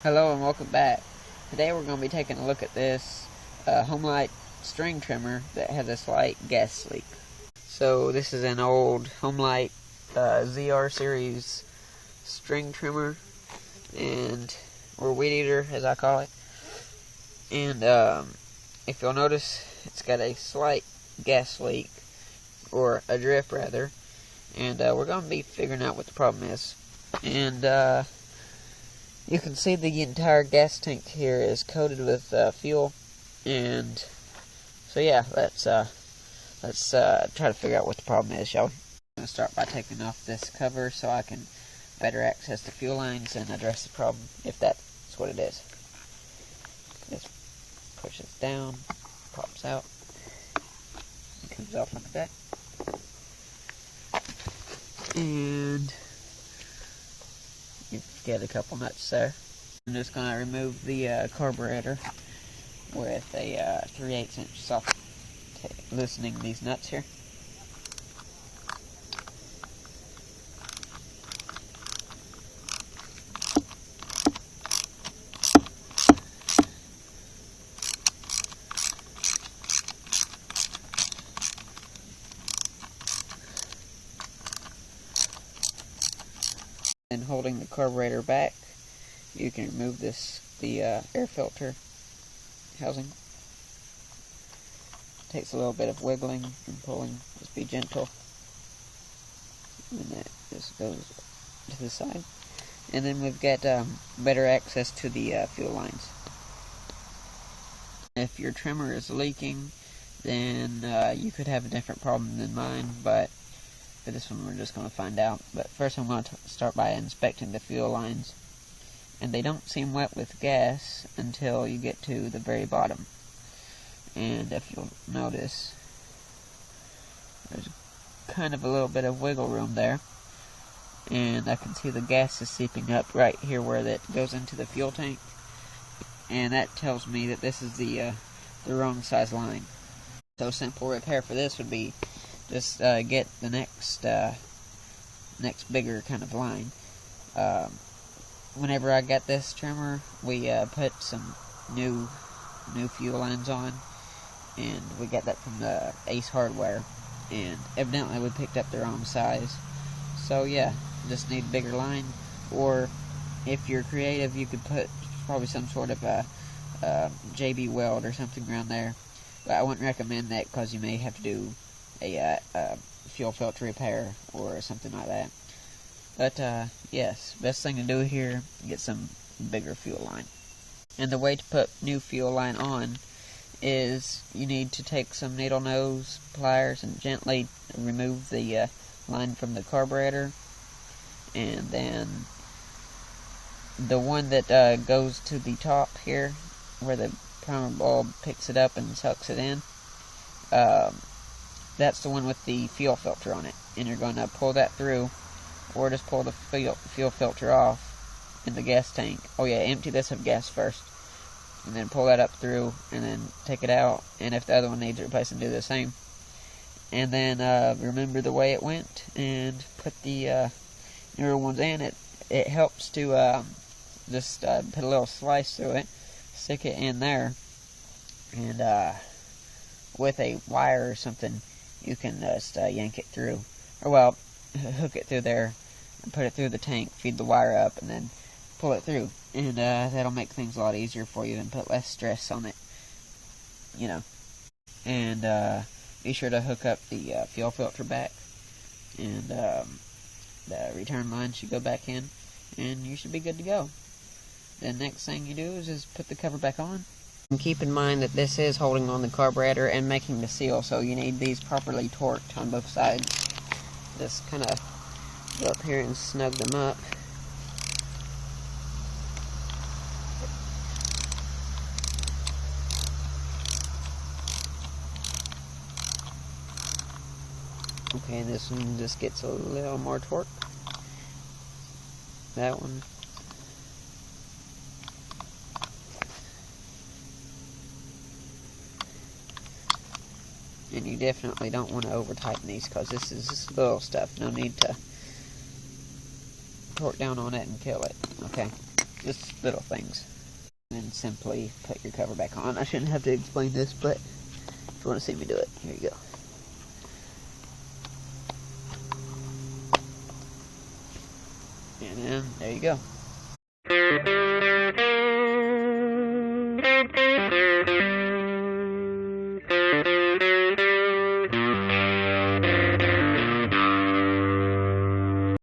Hello and welcome back. Today we're going to be taking a look at this Homelite string trimmer that has a slight gas leak. So this is an old Homelite ZR series string trimmer, or weed eater as I call it. And if you'll notice, it's got a slight gas leak, or a drip rather. And we're going to be figuring out what the problem is. And you can see the entire gas tank here is coated with fuel, and so yeah, let's try to figure out what the problem is, shall we? I'm going to start by taking off this cover so I can better access the fuel lines and address the problem, if that's what it is. Just push this down, pops out, and comes off like that, and you've got a couple nuts there. I'm just going to remove the carburetor with a 3/8 inch soft loosening these nuts here. And holding the carburetor back, you can remove the air filter housing. Takes a little bit of wiggling and pulling. Just be gentle. And that just goes to the side. And then we've got better access to the fuel lines. If your trimmer is leaking, then you could have a different problem than mine, but for this one we're just going to find out. But first I'm going to start by inspecting the fuel lines. And they don't seem wet with gas until you get to the very bottom. And if you'll notice, there's kind of a little bit of wiggle room there. And I can see the gas is seeping up right here where that goes into the fuel tank. And that tells me that this is the wrong size line. So simple repair for this would be just get the next bigger kind of line. Whenever I got this trimmer, we put some new fuel lines on, and we got that from the Ace Hardware, and evidently we picked up the wrong size. So yeah, just need a bigger line, or if you're creative, you could put probably some sort of a JB weld or something around there. But I wouldn't recommend that because you may have to do a fuel filter repair or something like that. But yes, best thing to do here, get some bigger fuel line. And the way to put new fuel line on is you need to take some needle nose pliers and gently remove the line from the carburetor. And then the one that goes to the top here, where the primer bulb picks it up and sucks it in, that's the one with the fuel filter on it. And you're going to pull that through, or just pull the fuel filter off in the gas tank. Oh yeah, empty this of gas first, and then pull that up through, and then take it out, and if the other one needs replacing, do the same. And then remember the way it went, and put the newer ones in. It helps to just put a little slice through it, stick it in there, and with a wire or something, you can just yank it through, or well, hook it through there and put it through the tank, feed the wire up, and then pull it through. And that'll make things a lot easier for you and put less stress on it, you know. And be sure to hook up the fuel filter back, and the return line should go back in, and you should be good to go. The next thing you do is just put the cover back on. And keep in mind that this is holding on the carburetor and making the seal, so you need these properly torqued on both sides. Just kind of go up here and snug them up. Okay, this one just gets a little more torque. That one. And you definitely don't want to over tighten these, because this is just little stuff. No need to torque down on it and kill it. Okay. Just little things. And then simply put your cover back on. I shouldn't have to explain this, but if you want to see me do it, here you go. And then, there you go.